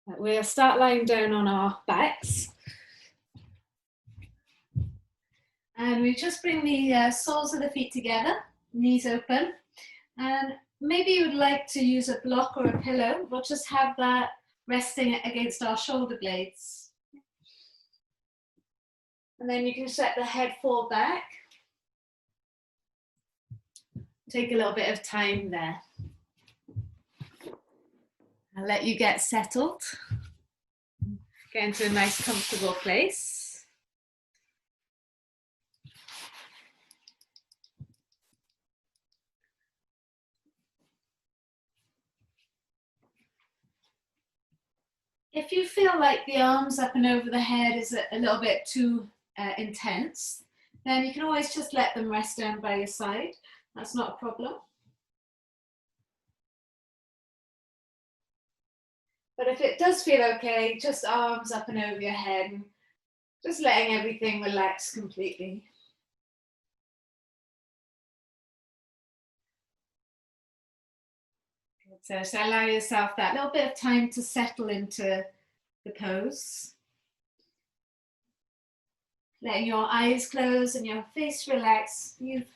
We'll start lying down on our backs. And we just bring the soles of the feet together, knees open. And maybe you would like to use a block or a pillow. We'll just have that resting against our shoulder blades. And then you can just let the head fall back. Take a little bit of time there. I'll let you get settled. Get into a nice comfortable place. If you feel like the arms up and over the head is a little bit too intense, then you can always just let them rest down by your side. That's not a problem. But if it does feel okay, just arms up and over your head, and just letting everything relax completely. So allow yourself that little bit of time to settle into the pose. Letting your eyes close and your face relax. You've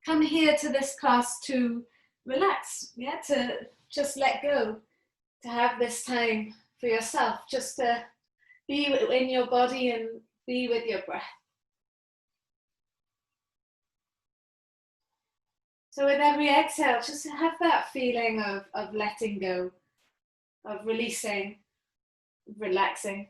come here to this class to relax, yeah, to just let go, to have this time for yourself, just to be in your body and be with your breath. So with every exhale, just have that feeling of letting go, of releasing, relaxing.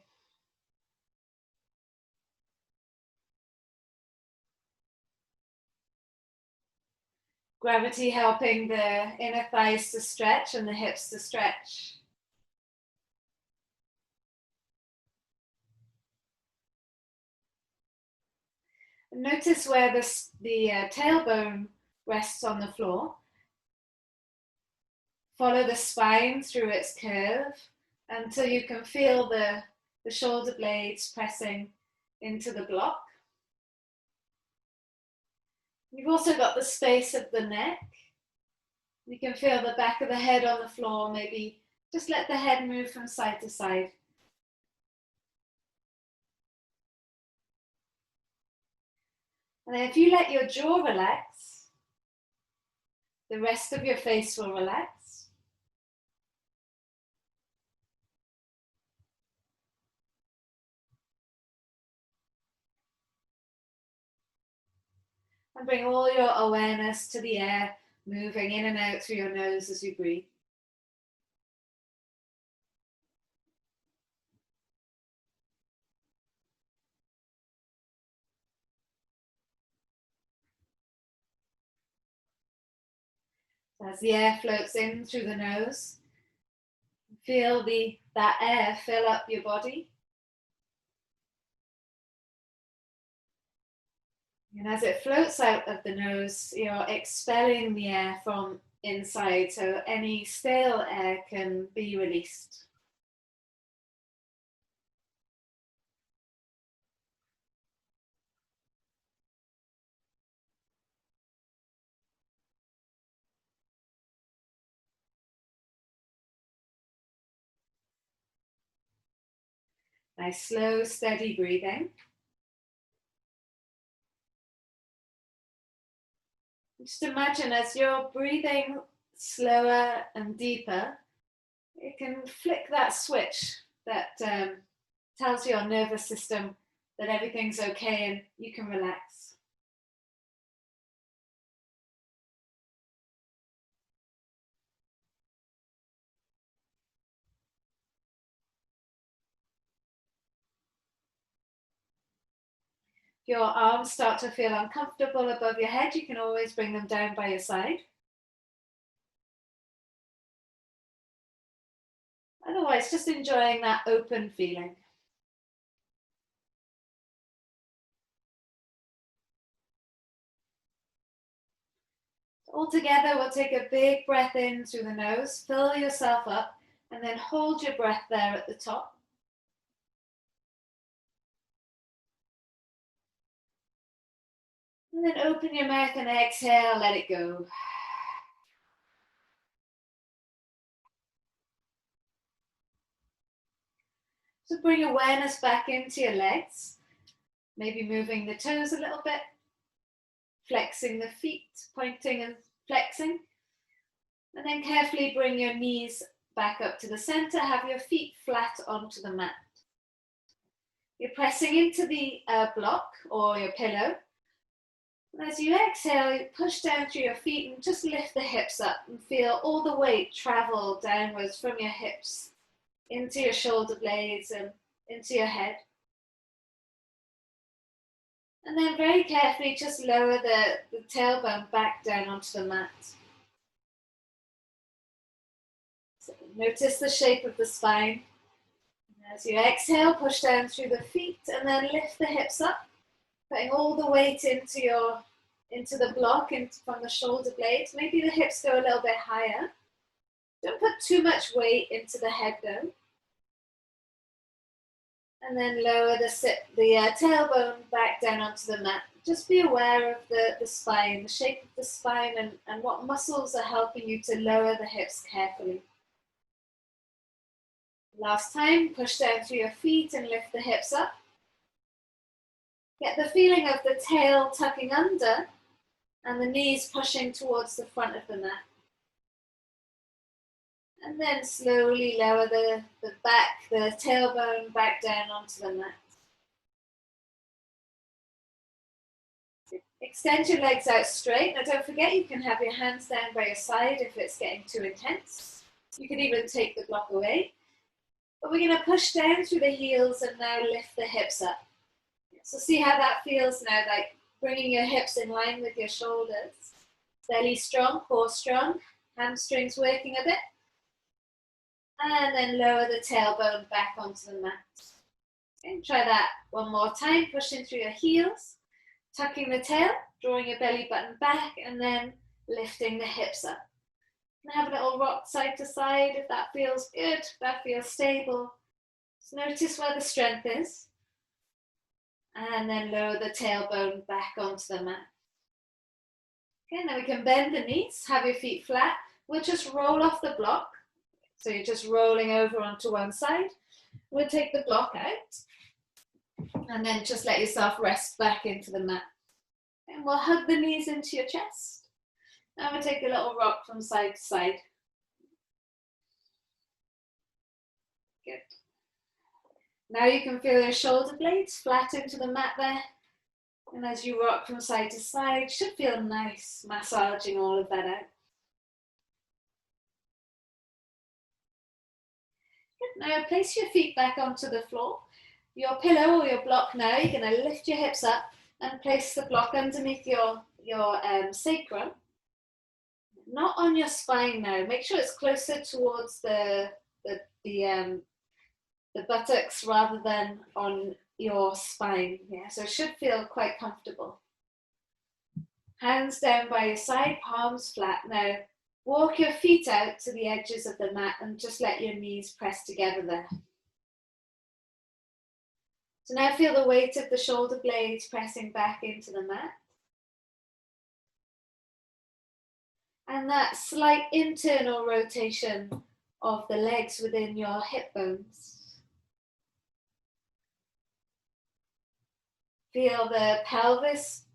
Gravity helping the inner thighs to stretch and the hips to stretch. And notice where the tailbone rests on the floor. Follow the spine through its curve until you can feel the shoulder blades pressing into the block. You've also got the space of the neck. You can feel the back of the head on the floor. Maybe just let the head move from side to side. And then if you let your jaw relax, the rest of your face will relax. And bring all your awareness to the air, moving in and out through your nose as you breathe. As the air floats in through the nose, feel that air fill up your body. And as it floats out of the nose, you're expelling the air from inside, so any stale air can be released. Nice, slow, steady breathing. Just imagine as you're breathing slower and deeper, you can flick that switch that tells your nervous system that everything's okay and you can relax. If your arms start to feel uncomfortable above your head, you can always bring them down by your side. Otherwise, just enjoying that open feeling. All together, we'll take a big breath in through the nose, fill yourself up, and then hold your breath there at the top. And then open your mouth and exhale, let it go. So bring awareness back into your legs, maybe moving the toes a little bit, flexing the feet, pointing and flexing. And then carefully bring your knees back up to the center, have your feet flat onto the mat. You're pressing into the block or your pillow. And as you exhale, you push down through your feet and just lift the hips up and feel all the weight travel downwards from your hips into your shoulder blades and into your head. And then very carefully just lower the tailbone back down onto the mat. So notice the shape of the spine. As you exhale, push down through the feet and then lift the hips up, putting all the weight into the block from the shoulder blades. Maybe the hips go a little bit higher. Don't put too much weight into the head though. And then lower the tailbone back down onto the mat. Just be aware of the spine, the shape of the spine, and what muscles are helping you to lower the hips carefully. Last time, push down through your feet and lift the hips up. Get the feeling of the tail tucking under and the knees pushing towards the front of the mat. And then slowly lower the tailbone back down onto the mat. Extend your legs out straight. Now don't forget you can have your hands down by your side if it's getting too intense. You can even take the block away. But we're going to push down through the heels and now lift the hips up. So see how that feels now, like bringing your hips in line with your shoulders. Belly strong, core strong, hamstrings working a bit. And then lower the tailbone back onto the mat. Okay, try that one more time, pushing through your heels, tucking the tail, drawing your belly button back, and then lifting the hips up. And have a little rock side to side if that feels good, if that feels stable. Just notice where the strength is. And then lower the tailbone back onto the mat. Okay, now we can bend the knees, have your feet flat. We'll just roll off the block. So you're just rolling over onto one side. We'll take the block out and then just let yourself rest back into the mat. And we'll hug the knees into your chest. Now we'll take a little rock from side to side. Good. Now you can feel your shoulder blades flat into the mat there. And as you rock from side to side, it should feel nice, massaging all of that out. Good. Now place your feet back onto the floor. Your pillow or your block now, you're going to lift your hips up and place the block underneath your sacrum. Not on your spine now. Make sure it's closer towards the buttocks rather than on your spine. Yeah, so it should feel quite comfortable. Hands down by your side, palms flat. Now walk your feet out to the edges of the mat and just let your knees press together there. So now feel the weight of the shoulder blades pressing back into the mat. And that slight internal rotation of the legs within your hip bones. Feel the pelvis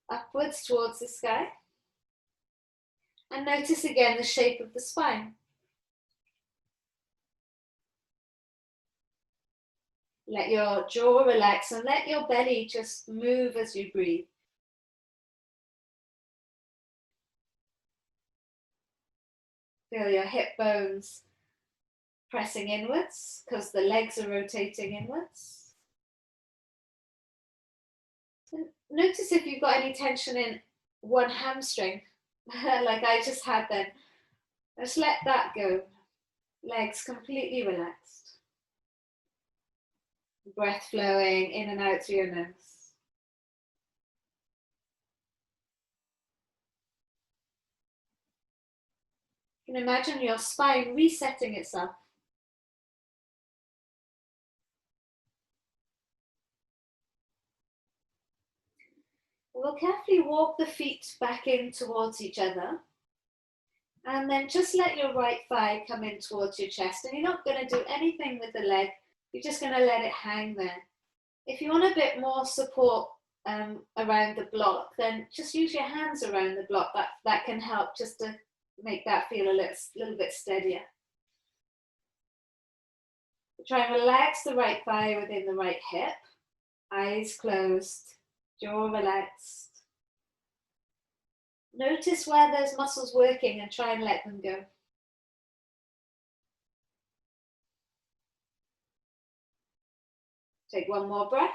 upwards towards the sky. And notice again the shape of the spine. Let your jaw relax and let your belly just move as you breathe. Feel your hip bones pressing inwards because the legs are rotating inwards. And notice if you've got any tension in one hamstring, like I just had then. Just let that go. Legs completely relaxed. Breath flowing in and out through your nose. You can imagine your spine resetting itself. We'll carefully walk the feet back in towards each other. And then just let your right thigh come in towards your chest. And you're not going to do anything with the leg. you're just going to let it hang there. If you want a bit more support around the block, then just use your hands around the block. That can help just to make that feel a little bit steadier. Try and relax the right thigh within the right hip. Eyes closed, jaw relaxed. Notice where there's muscles working and try and let them go. Take one more breath.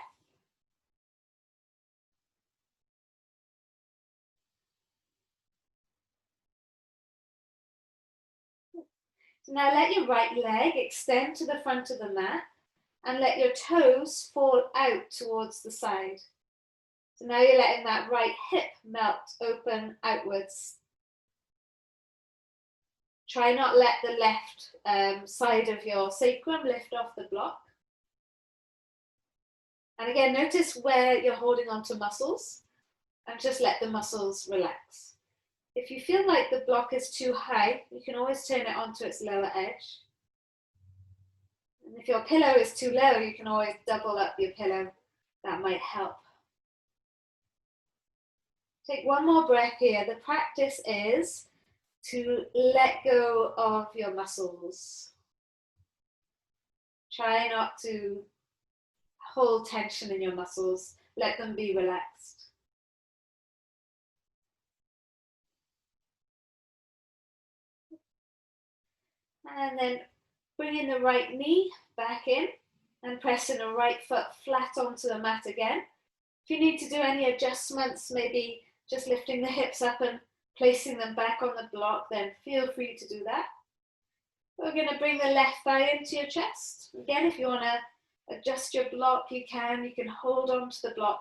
So now let your right leg extend to the front of the mat and let your toes fall out towards the side. So now you're letting that right hip melt open outwards. Try not let the left side of your sacrum lift off the block. And again, notice where you're holding onto muscles and just let the muscles relax. If you feel like the block is too high, you can always turn it onto its lower edge. And if your pillow is too low, you can always double up your pillow. That might help. Take one more breath here. The practice is to let go of your muscles. Try not to hold tension in your muscles. Let them be relaxed. And then bringing the right knee back in and pressing the right foot flat onto the mat again. If you need to do any adjustments, maybe just lifting the hips up and placing them back on the block, then feel free to do that. We're going to bring the left thigh into your chest. Again, if you want to adjust your block, you can hold on to the block,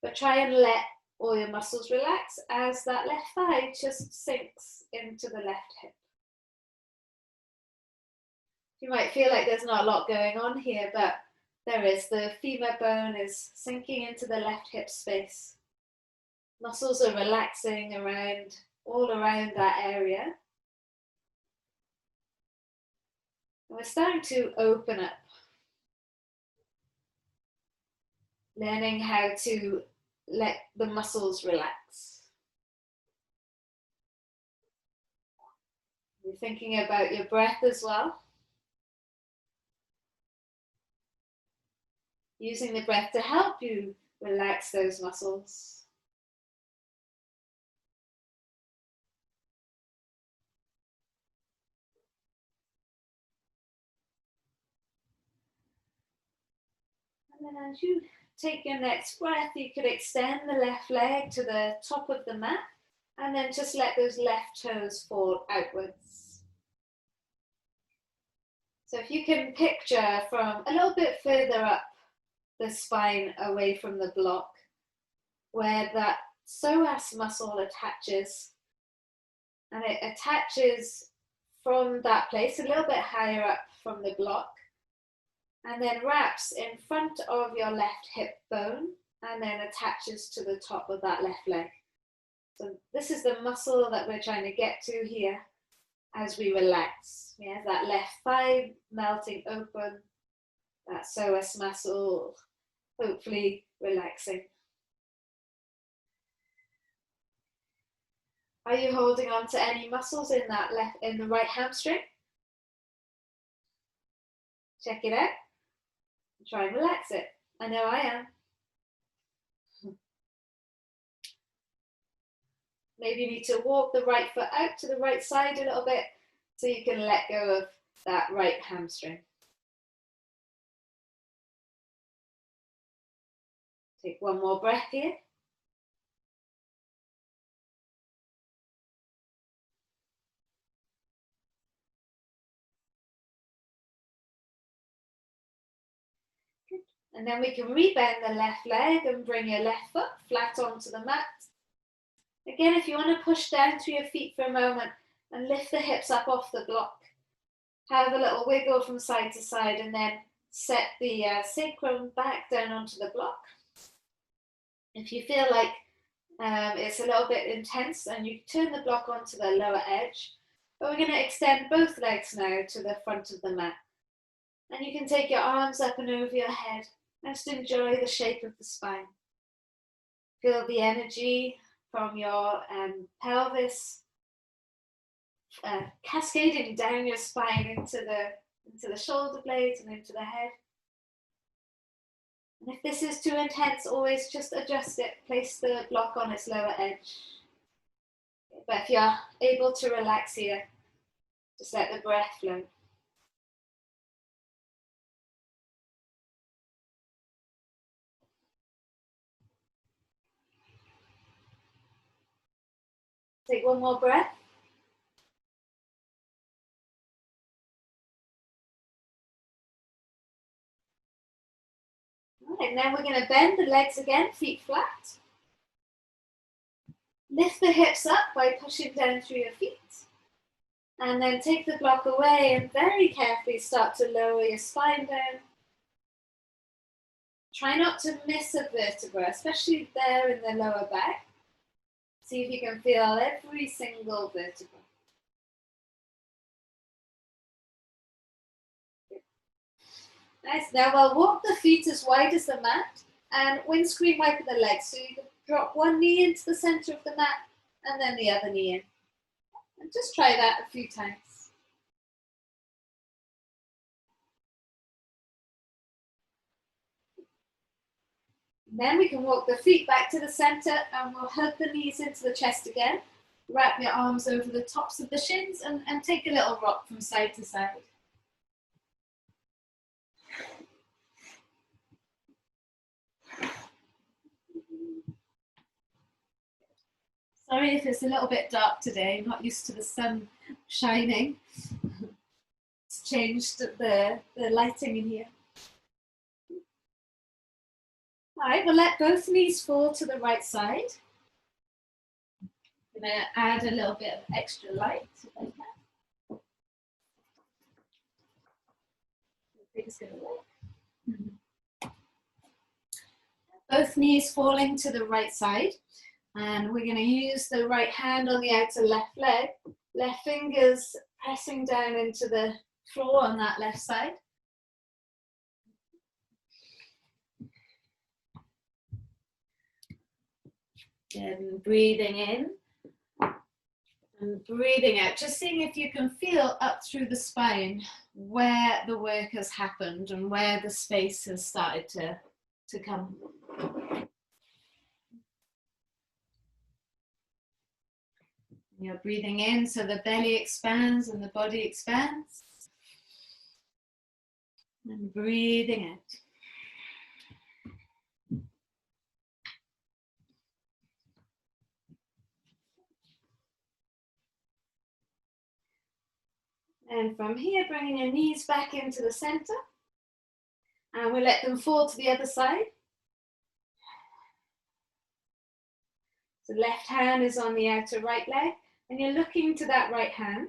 but try and let all your muscles relax as that left thigh just sinks into the left hip. You might feel like there's not a lot going on here, but there is. The femur bone is sinking into the left hip space. Muscles are relaxing all around that area. And we're starting to open up. Learning how to let the muscles relax. You're thinking about your breath as well. Using the breath to help you relax those muscles. And then as you take your next breath, you could extend the left leg to the top of the mat and then just let those left toes fall outwards. So if you can picture from a little bit further up the spine away from the block, where that psoas muscle attaches, and it attaches from that place a little bit higher up from the block, and then wraps in front of your left hip bone, and then attaches to the top of that left leg. So this is the muscle that we're trying to get to here as we relax. Yeah, that left thigh melting open, that psoas muscle hopefully relaxing. Are you holding on to any muscles in the right hamstring? Check it out. Try and relax it. I know I am. Maybe you need to walk the right foot out to the right side a little bit so you can let go of that right hamstring. Take one more breath here. Good. And then we can rebend the left leg and bring your left foot flat onto the mat. Again, if you want to push down through your feet for a moment and lift the hips up off the block, have a little wiggle from side to side and then set the sacrum back down onto the block. If you feel like it's a little bit intense, and you turn the block onto the lower edge, but we're going to extend both legs now to the front of the mat. And you can take your arms up and over your head. Just enjoy the shape of the spine. Feel the energy from your pelvis cascading down your spine into the shoulder blades and into the head. And if this is too intense, always just adjust it. Place the block on its lower edge. But if you're able to relax here, just let the breath flow. Take one more breath. All right, now we're going to bend the legs again, feet flat. Lift the hips up by pushing down through your feet. And then take the block away and very carefully start to lower your spine down. Try not to miss a vertebra, especially there in the lower back. See if you can feel every single vertebra. Nice. Now we'll walk the feet as wide as the mat and windscreen wipe the legs. So you can drop one knee into the center of the mat and then the other knee in. And just try that a few times. Then we can walk the feet back to the center and we'll hug the knees into the chest again. Wrap your arms over the tops of the shins and take a little rock from side to side. Sorry if it's a little bit dark today. I'm not used to the sun shining. It's changed the lighting in here. All right, we'll let both knees fall to the right side. I'm going to add a little bit of extra light if I can. I think it's going to work. Both knees falling to the right side. And we're going to use the right hand on the outer left leg. Left fingers pressing down into the floor on that left side. And breathing in and breathing out. Just seeing if you can feel up through the spine where the work has happened and where the space has started to come. You're breathing in so the belly expands and the body expands. And breathing out. And from here, bringing your knees back into the center. And we'll let them fall to the other side. So left hand is on the outer right leg. And you're looking to that right hand.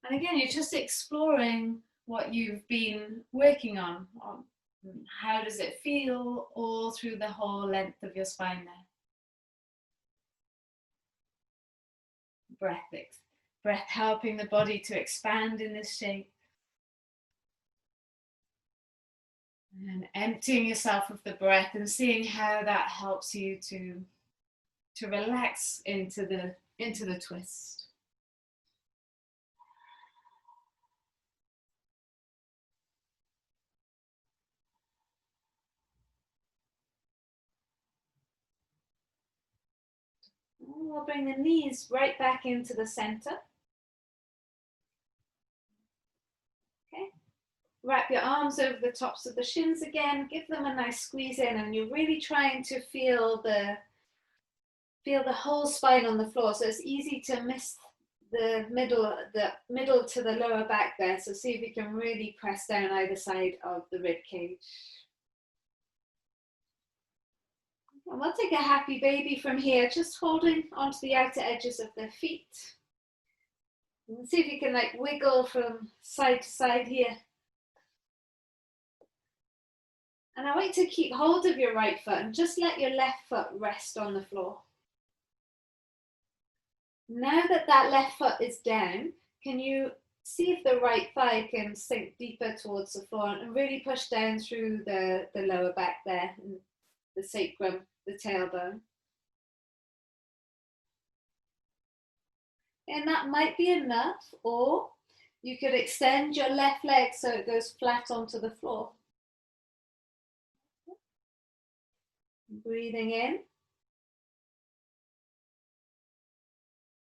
And again, you're just exploring what you've been working on. How does it feel all through the whole length of your spine there? Breath helping the body to expand in this shape. And emptying yourself of the breath and seeing how that helps you to relax into the twist. We'll bring the knees right back into the center. Okay. Wrap your arms over the tops of the shins again. Give them a nice squeeze in, and you're really trying to feel the whole spine on the floor. So it's easy to miss the middle to the lower back there. So see if you can really press down either side of the rib cage. And we'll take a happy baby from here, just holding onto the outer edges of the feet. And see if you can like wiggle from side to side here. And I want you to keep hold of your right foot and just let your left foot rest on the floor. Now that that left foot is down, can you see if the right thigh can sink deeper towards the floor and really push down through the lower back there, and the sacrum, the tailbone. And that might be enough, or you could extend your left leg so it goes flat onto the floor. Breathing in.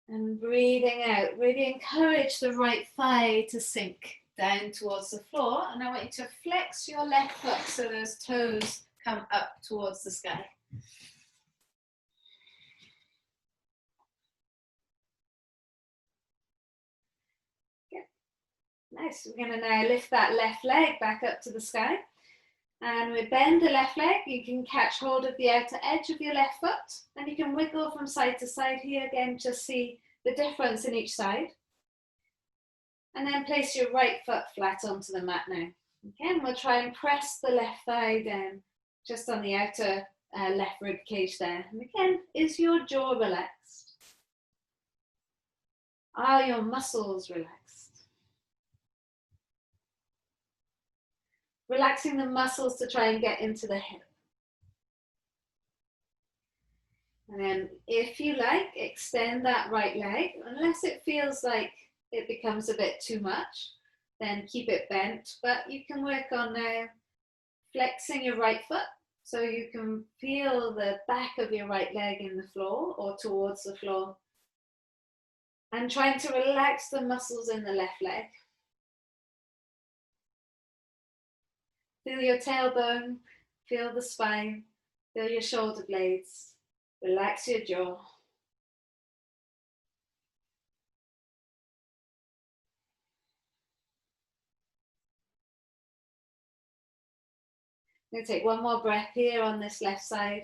And breathing out. Really encourage the right thigh to sink down towards the floor. And I want you to flex your left foot so those toes come up towards the sky. Good. Nice. We're going to now lift that left leg back up to the sky. And we bend the left leg. You can catch hold of the outer edge of your left foot. And you can wiggle from side to side here again, just see the difference in each side. And then place your right foot flat onto the mat now. Okay, and we'll try and press the left thigh down just on the outer left rib cage there. And again, is your jaw relaxed? Are your muscles relaxed? Relaxing the muscles to try and get into the hip. And then if you like, extend that right leg, unless it feels like it becomes a bit too much, then keep it bent. But you can work on now flexing your right foot so you can feel the back of your right leg in the floor or towards the floor. And trying to relax the muscles in the left leg. Feel your tailbone, feel the spine, feel your shoulder blades, relax your jaw. I'm going to take one more breath here on this left side.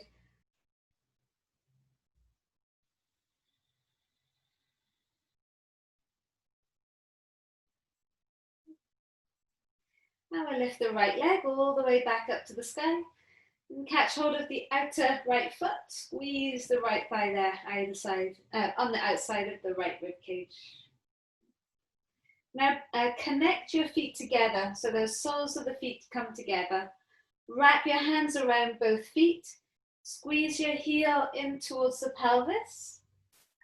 Now we'll lift the right leg all the way back up to the sky. And catch hold of the outer right foot. Squeeze the right thigh there, either side, on the outside of the right rib cage. Now connect your feet together so those soles of the feet come together. Wrap your hands around both feet. Squeeze your heel in towards the pelvis.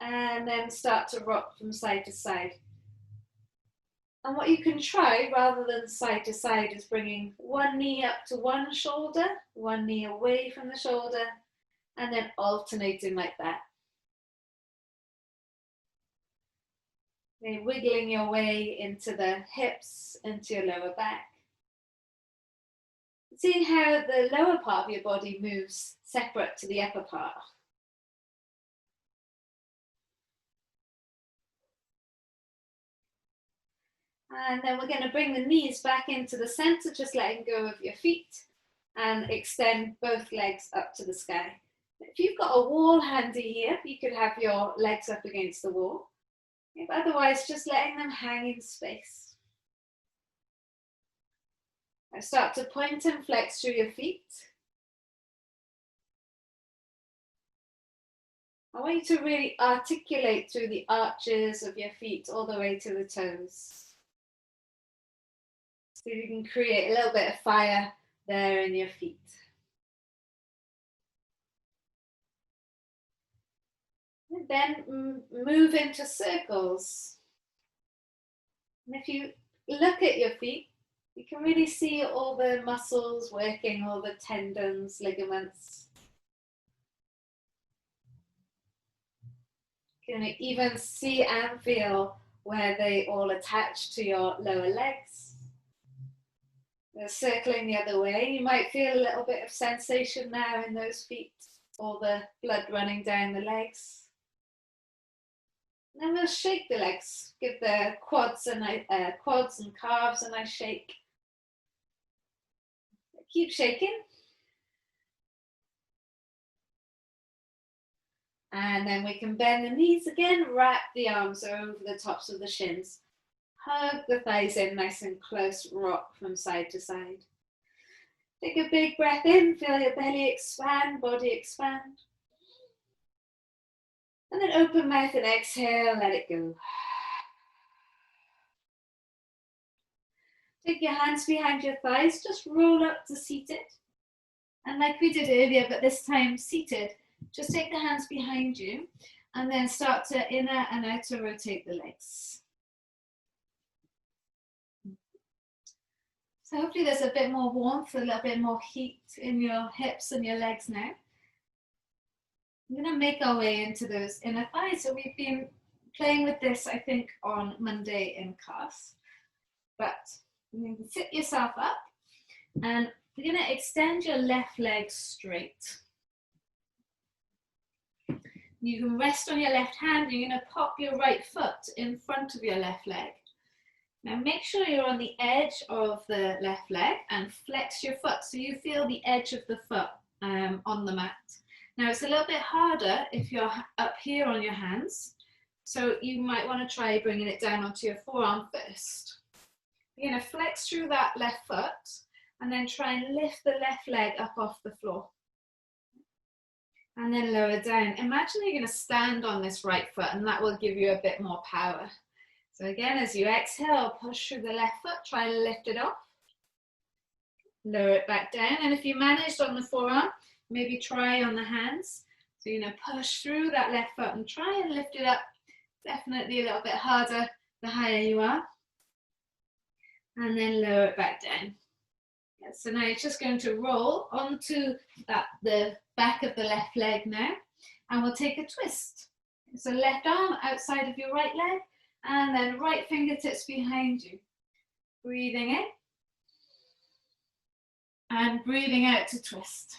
And then start to rock from side to side. And what you can try, rather than side to side, is bringing one knee up to one shoulder, one knee away from the shoulder, and then alternating like that. Okay, wiggling your way into the hips, into your lower back. Seeing how the lower part of your body moves separate to the upper part. And then we're going to bring the knees back into the center, just letting go of your feet, and extend both legs up to the sky. If you've got a wall handy here, you could have your legs up against the wall. If otherwise, just letting them hang in space. Now start to point and flex through your feet. I want you to really articulate through the arches of your feet all the way to the toes. So you can create a little bit of fire there in your feet. And then move into circles. And if you look at your feet, you can really see all the muscles working, all the tendons, ligaments. You can even see and feel where they all attach to your lower legs. They're circling the other way. You might feel a little bit of sensation now in those feet, all the blood running down the legs. And then we'll shake the legs. Give the quads and calves a nice shake. Keep shaking. And then we can bend the knees again, wrap the arms over the tops of the shins. Hug the thighs in nice and close, rock from side to side. Take a big breath in, feel your belly expand, body expand. And then open mouth and exhale, let it go. Take your hands behind your thighs, just roll up to seated. And like we did earlier, but this time seated, just take the hands behind you and then start to inner and outer rotate the legs. So hopefully there's a bit more warmth, a little bit more heat in your hips and your legs now. I'm going to make our way into those inner thighs. So we've been playing with this, I think, on Monday in class. But you can sit yourself up and you're going to extend your left leg straight. You can rest on your left hand. You're going to pop your right foot in front of your left leg. Now make sure you're on the edge of the left leg and flex your foot so you feel the edge of the foot on the mat. Now it's a little bit harder if you're up here on your hands, so you might want to try bringing it down onto your forearm first. You're going to flex through that left foot and then try and lift the left leg up off the floor. And then lower down. Imagine you're going to stand on this right foot and that will give you a bit more power. So again, as you exhale, push through the left foot, try to lift it off. Lower it back down. And if you managed on the forearm, maybe try on the hands. So you're going to push through that left foot and try and lift it up. Definitely a little bit harder the higher you are. And then lower it back down. Yeah, so now you're just going to roll onto the back of the left leg now. And we'll take a twist. So left arm outside of your right leg. And then right fingertips behind you. Breathing in. And breathing out to twist.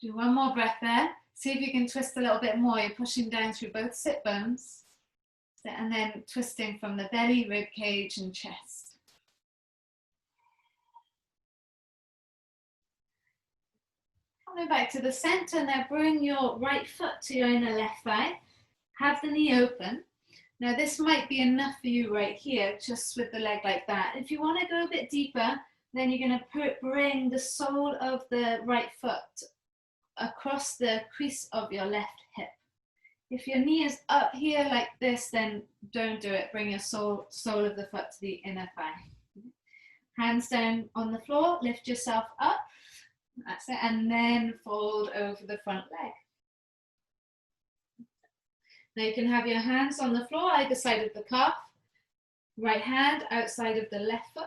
Do one more breath there. See if you can twist a little bit more. You're pushing down through both sit bones. And then twisting from the belly, rib cage, and chest. Coming back to the center, now bring your right foot to your inner left thigh. Have the knee open. Now this might be enough for you right here, just with the leg like that. If you want to go a bit deeper, then you're going to bring the sole of the right foot across the crease of your left hip. If your knee is up here like this, then don't do it. Bring your sole of the foot to the inner thigh. Hands down on the floor, lift yourself up. That's it, and then fold over the front leg. Now you can have your hands on the floor, either side of the calf. Right hand outside of the left foot.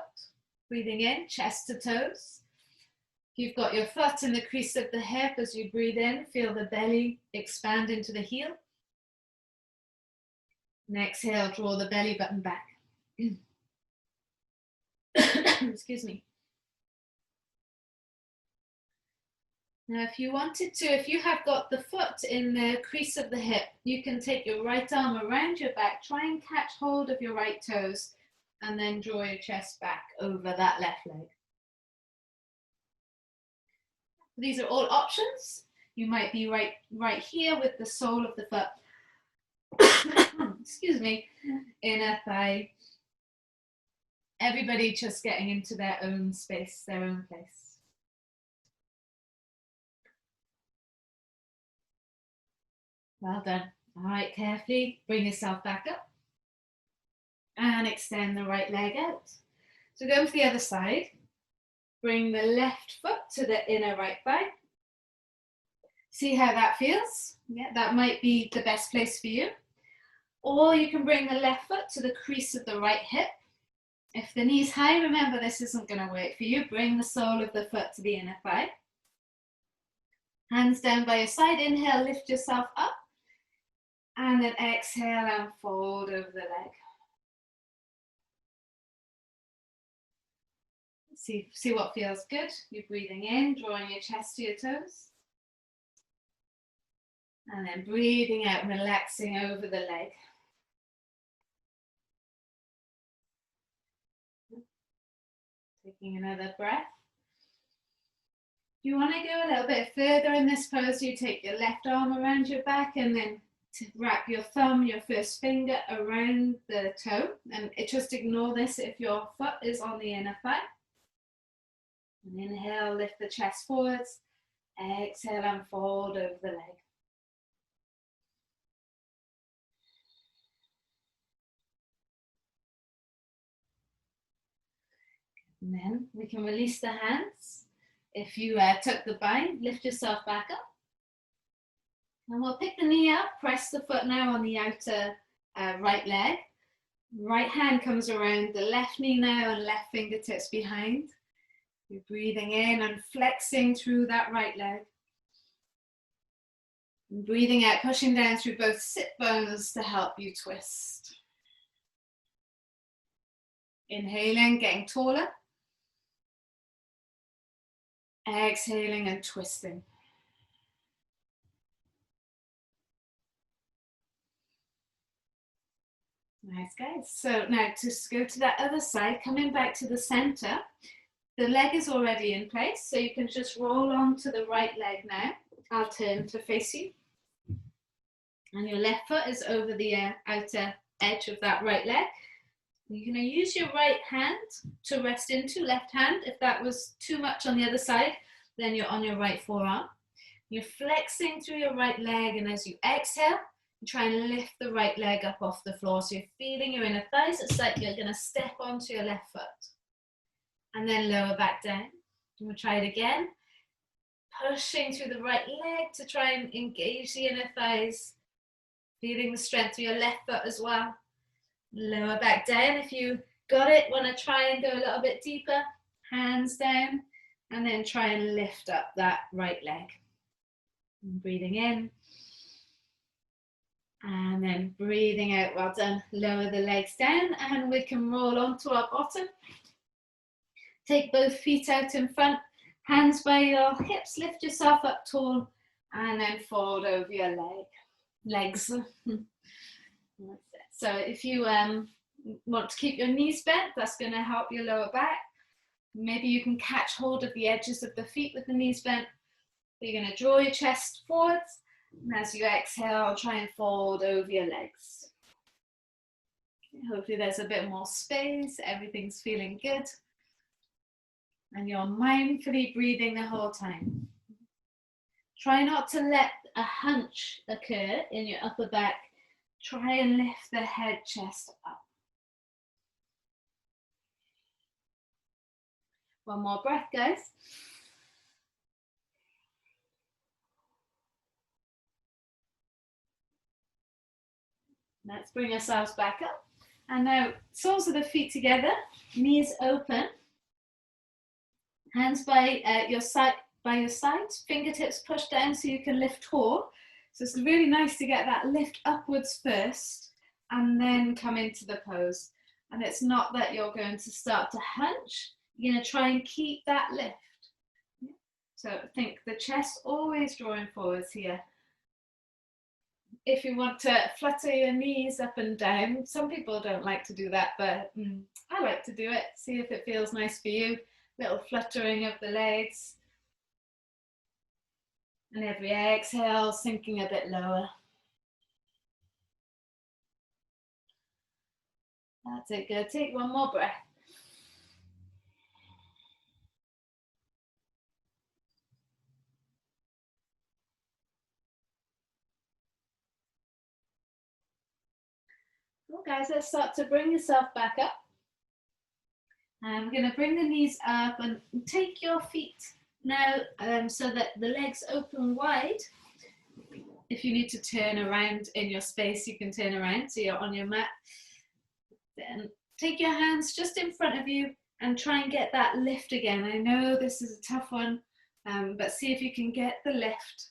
Breathing in, chest to toes. You've got your foot in the crease of the hip. As you breathe in, feel the belly expand into the heel. And exhale, draw the belly button back. Excuse me. Now, if you wanted to, if you have got the foot in the crease of the hip, you can take your right arm around your back, try and catch hold of your right toes, and then draw your chest back over that left leg. These are all options. You might be right here with the sole of the foot. Excuse me, inner thigh. Everybody just getting into their own space, their own place. Well done. All right, carefully bring yourself back up and extend the right leg out. So go to the other side. Bring the left foot to the inner right thigh. See how that feels? Yeah, that might be the best place for you. Or you can bring the left foot to the crease of the right hip. If the knee's high, remember this isn't going to work for you. Bring the sole of the foot to the inner thigh. Hands down by your side. Inhale, lift yourself up. And then exhale and fold over the leg. See what feels good. You're breathing in, drawing your chest to your toes. And then breathing out, relaxing over the leg. Taking another breath. You want to go a little bit further in this pose. You take your left arm around your back and then wrap your thumb, your first finger around the toe. And just ignore this if your foot is on the inner thigh. And inhale, lift the chest forwards. Exhale and fold over the leg. And then we can release the hands. If you took the bind, lift yourself back up. And we'll pick the knee up, press the foot now on the outer right leg. Right hand comes around the left knee now and left fingertips behind. You're breathing in and flexing through that right leg. And breathing out, pushing down through both sit bones to help you twist. Inhaling, getting taller. Exhaling and twisting. Nice, guys. So now to go to that other side, coming back to the center. The leg is already in place, so you can just roll on to the right leg now. I'll turn to face you. And your left foot is over the outer edge of that right leg. You're going to use your right hand to rest into, left hand. If that was too much on the other side, then you're on your right forearm. You're flexing through your right leg, and as you exhale, you try and lift the right leg up off the floor. So you're feeling your inner thighs. It's like you're going to step onto your left foot. And then lower back down. We'll try it again. Pushing through the right leg to try and engage the inner thighs. Feeling the strength of your left foot as well. Lower back down. If you got it, want to try and go a little bit deeper. Hands down. And then try and lift up that right leg. And breathing in. And then breathing out. Well done. Lower the legs down and we can roll onto our bottom. Take both feet out in front. Hands by your hips. Lift yourself up tall. And then fold over your legs. So if you want to keep your knees bent, that's going to help your lower back. Maybe you can catch hold of the edges of the feet with the knees bent. You're going to draw your chest forwards. And as you exhale, try and fold over your legs. Hopefully there's a bit more space. Everything's feeling good. And you're mindfully breathing the whole time. Try not to let a hunch occur in your upper back. Try and lift the head, chest up. One more breath, guys. Let's bring ourselves back up. And now, soles of the feet together, knees open. Hands by your sides, fingertips pushed down so you can lift tall. So it's really nice to get that lift upwards first and then come into the pose. And it's not that you're going to start to hunch. You're going to try and keep that lift. So think the chest always drawing forwards here. If you want to flutter your knees up and down, some people don't like to do that, but I like to do it. See if it feels nice for you. Little fluttering of the legs. And every exhale, sinking a bit lower. That's it, good. Take one more breath. Well, guys, let's start to bring yourself back up. I'm going to bring the knees up and take your feet now so that the legs open wide. If you need to turn around in your space, you can turn around so you're on your mat. Then take your hands just in front of you and try and get that lift again. I know this is a tough one, but see if you can get the lift.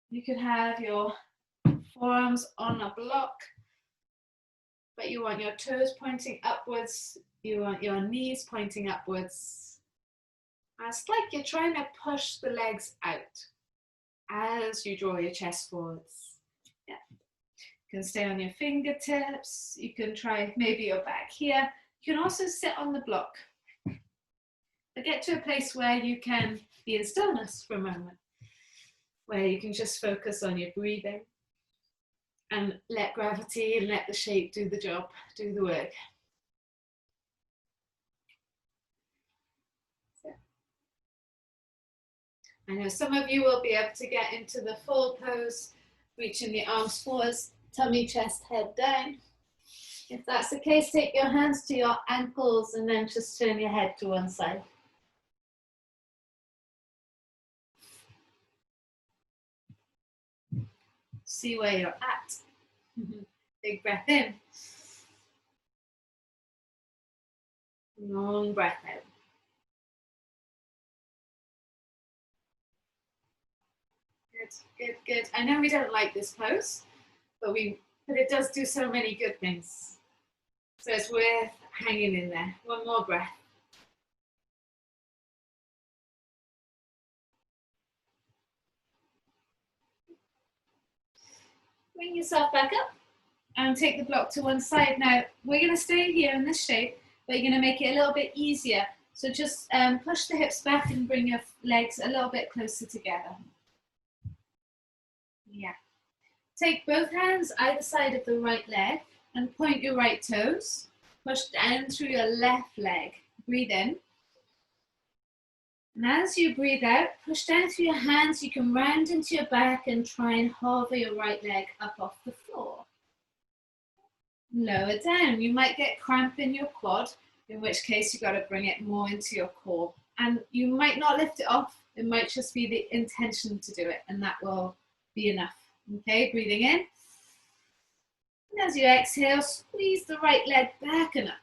You could have your forearms on a block, but you want your toes pointing upwards. You want your knees pointing upwards. It's like you're trying to push the legs out as you draw your chest forwards. Yeah. You can stay on your fingertips. You can try maybe your back here. You can also sit on the block. But get to a place where you can be in stillness for a moment, where you can just focus on your breathing and let gravity and let the shape do the job, do the work. I know some of you will be able to get into the full pose, reaching the arms forwards, tummy, chest, head down. If that's the case, take your hands to your ankles and then just turn your head to one side. See where you're at. Big breath in. Long breath out. Good, good, good. I know we don't like this pose, but it does do so many good things. So it's worth hanging in there. One more breath. Bring yourself back up and take the block to one side. Now, we're going to stay here in this shape, but you're going to make it a little bit easier. So just push the hips back and bring your legs a little bit closer together. Yeah. Take both hands either side of the right leg and point your right toes. Push down through your left leg. Breathe in. And as you breathe out, push down through your hands. You can round into your back and try and hover your right leg up off the floor. Lower down. You might get cramp in your quad, in which case you've got to bring it more into your core. And you might not lift it off. It might just be the intention to do it, and that will be enough. Okay, breathing in. And as you exhale, squeeze the right leg back and up.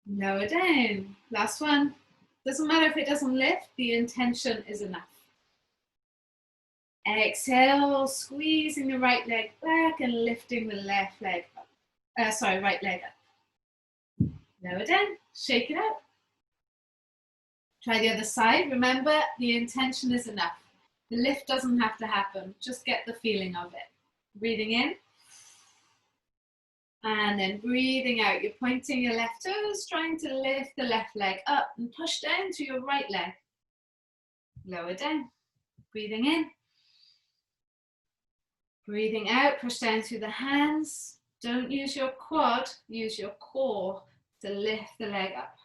Lower down. Last one. Doesn't matter if it doesn't lift, the intention is enough. Exhale, squeezing the right leg back and lifting the left leg up. Right leg up. Lower down, shake it out. Try the other side. Remember, the intention is enough. The lift doesn't have to happen. Just get the feeling of it. Breathing in. And then breathing out. You're pointing your left toes, trying to lift the left leg up and push down to your right leg. Lower down. Breathing in. Breathing out, push down through the hands. Don't use your quad, use your core to lift the leg up.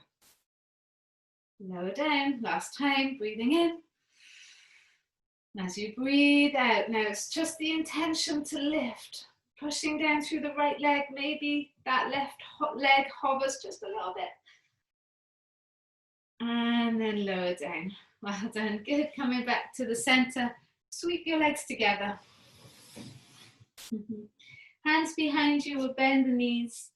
Lower down, last time, breathing in. As you breathe out, now it's just the intention to lift. Pushing down through the right leg, maybe that left leg hovers just a little bit. And then lower down. Well done, good. Coming back to the center. Sweep your legs together. Hands behind you will bend the knees.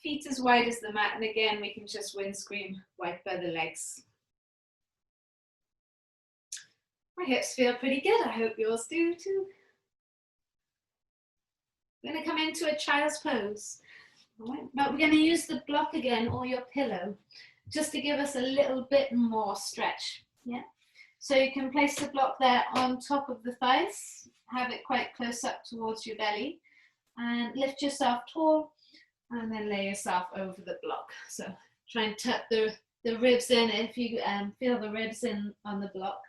Feet as wide as the mat. And again, we can just windscreen wipe by the legs. My hips feel pretty good. I hope yours do too. We're going to come into a child's pose. All right, but we're going to use the block again or your pillow just to give us a little bit more stretch. Yeah. So you can place the block there on top of the thighs, have it quite close up towards your belly, and lift yourself tall, and then lay yourself over the block. So try and tuck the ribs in if you feel the ribs in on the block.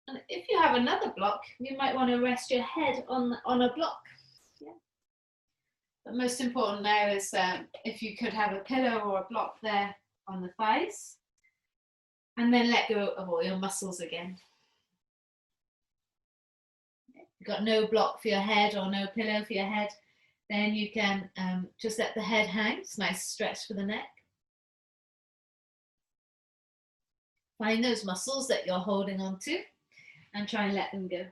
And if you have another block, you might want to rest your head on a block. Yeah. But most important now is if you could have a pillow or a block there on the thighs, and then let go of all your muscles again. If you've got no block for your head or no pillow for your head, then you can just let the head hang. It's a nice stretch for the neck. Find those muscles that you're holding on to and try and let them go.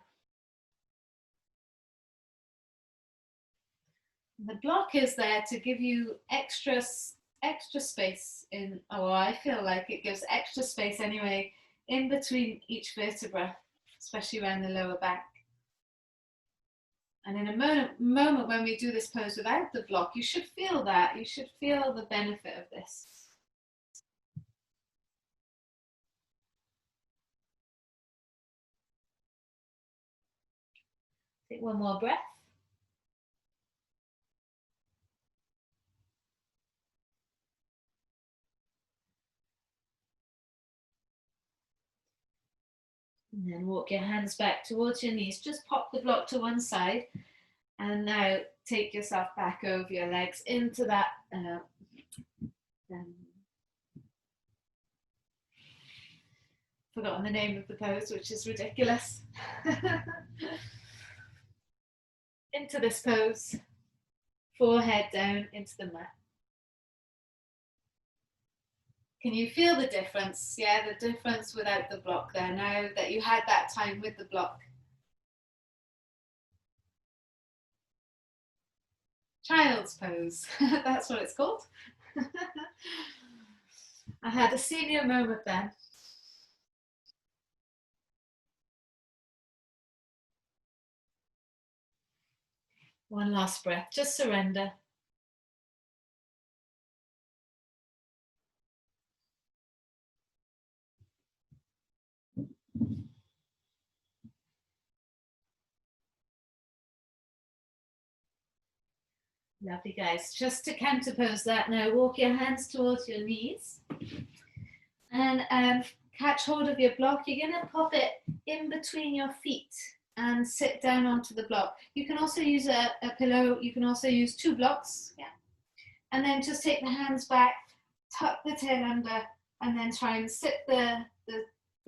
The block is there to give you extra space in, or I feel like it gives extra space anyway, in between each vertebra, especially around the lower back. And in a moment when we do this pose without the block, you should feel that. You should feel the benefit of this. Take one more breath. And then walk your hands back towards your knees. Just pop the block to one side. And now take yourself back over your legs into that. Forgotten the name of the pose, which is ridiculous. Into this pose. forehead down into the mat. Can you feel the difference? Yeah, the difference without the block there, now that you had that time with the block. Child's pose, that's what it's called. I had a senior moment then. One last breath, just surrender. Lovely, guys. Just to counterpose that now, walk your hands towards your knees and catch hold of your block. You're going to pop it in between your feet and sit down onto the block. You can also use a pillow. You can also use 2 blocks. Yeah. And then just take the hands back, tuck the tail under, and then try and sit the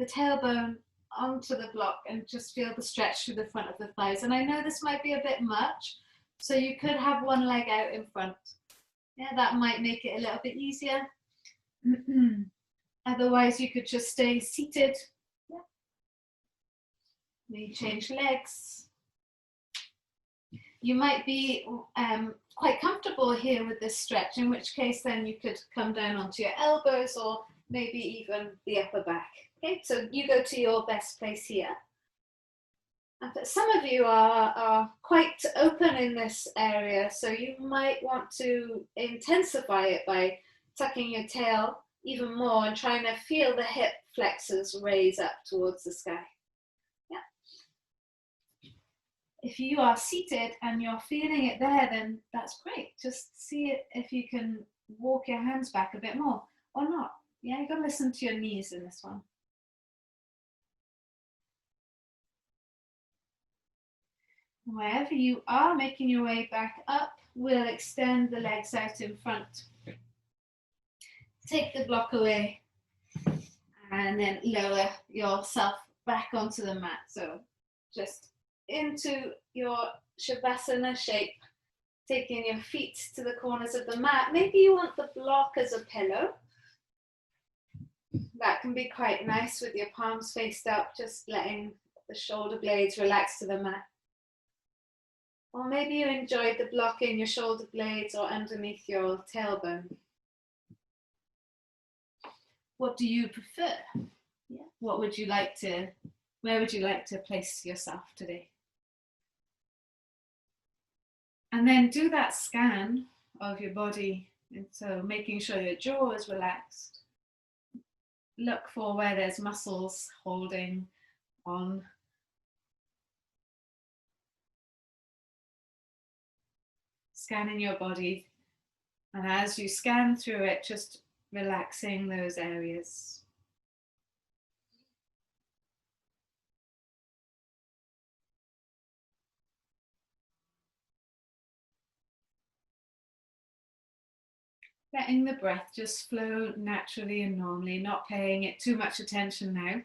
tailbone onto the block and just feel the stretch through the front of the thighs. And I know this might be a bit much, so you could have one leg out in front. Yeah, that might make it a little bit easier. Otherwise, you could just stay seated. Yeah. Maybe change legs. You might be quite comfortable here with this stretch, in which case then you could come down onto your elbows or maybe even the upper back. Okay, so you go to your best place here. But some of you are quite open in this area, so you might want to intensify it by tucking your tail even more and trying to feel the hip flexors raise up towards the sky. Yeah. If you are seated and you're feeling it there, then that's great. Just see it if you can walk your hands back a bit more or not. Yeah, you've got to listen to your knees in this one. Wherever you are, making your way back up, we'll extend the legs out in front. Take the block away and then lower yourself back onto the mat. So just into your Shavasana shape, taking your feet to the corners of the mat. Maybe you want the block as a pillow. That can be quite nice with your palms faced up, just letting the shoulder blades relax to the mat. Or maybe you enjoyed the block in your shoulder blades or underneath your tailbone. What do you prefer? Yeah. What would you like to, where would you like to place yourself today? And then do that scan of your body. And so making sure your jaw is relaxed. Look for where there's muscles holding on. Scanning your body. And as you scan through it, just relaxing those areas. Letting the breath just flow naturally and normally, not paying it too much attention now.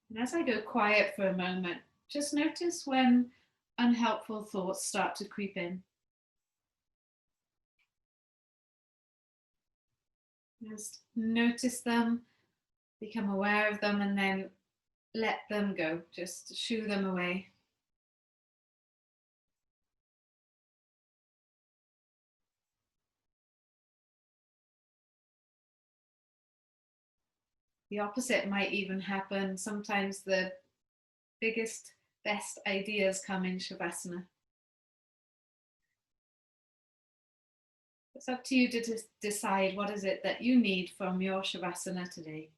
And as I go quiet for a moment, just notice when unhelpful thoughts start to creep in. Just notice them, become aware of them, and then let them go. Just shoo them away. The opposite might even happen. Sometimes the biggest, best ideas come in Shavasana. It's up to you to decide what is it that you need from your Shavasana today.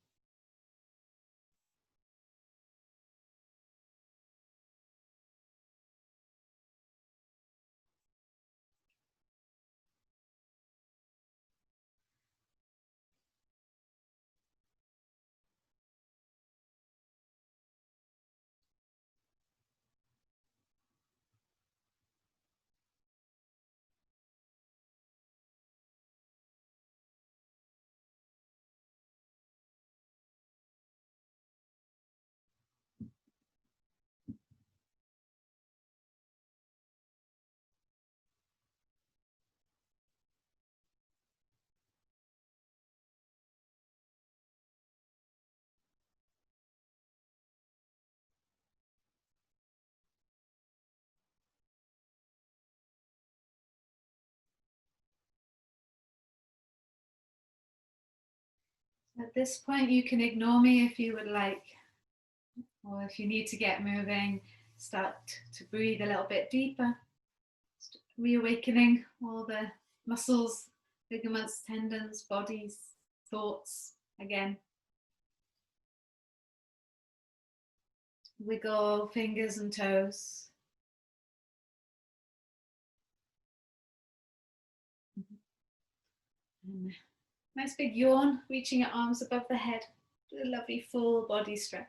At this point, you can ignore me if you would like, or if you need to get moving, start to breathe a little bit deeper, reawakening all the muscles, ligaments, tendons, bodies, thoughts again. Wiggle fingers and toes. And nice big yawn, reaching your arms above the head. A lovely full body stretch.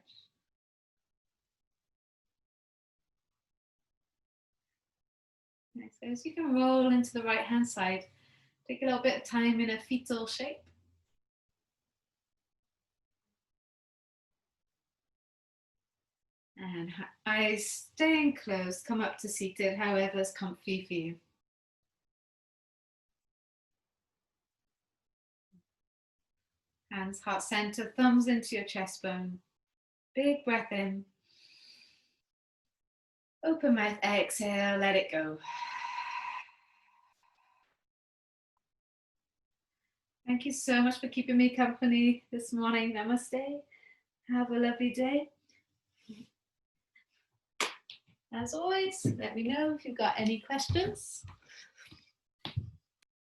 Nice. So you can roll into the right hand side. Take a little bit of time in a fetal shape. And eyes staying closed, come up to seated, however's comfy for you. Hands heart center, thumbs into your chest bone. Big breath in. Open mouth, exhale, let it go. Thank you so much for keeping me company this morning. Namaste. Have a lovely day. As always, let me know if you've got any questions.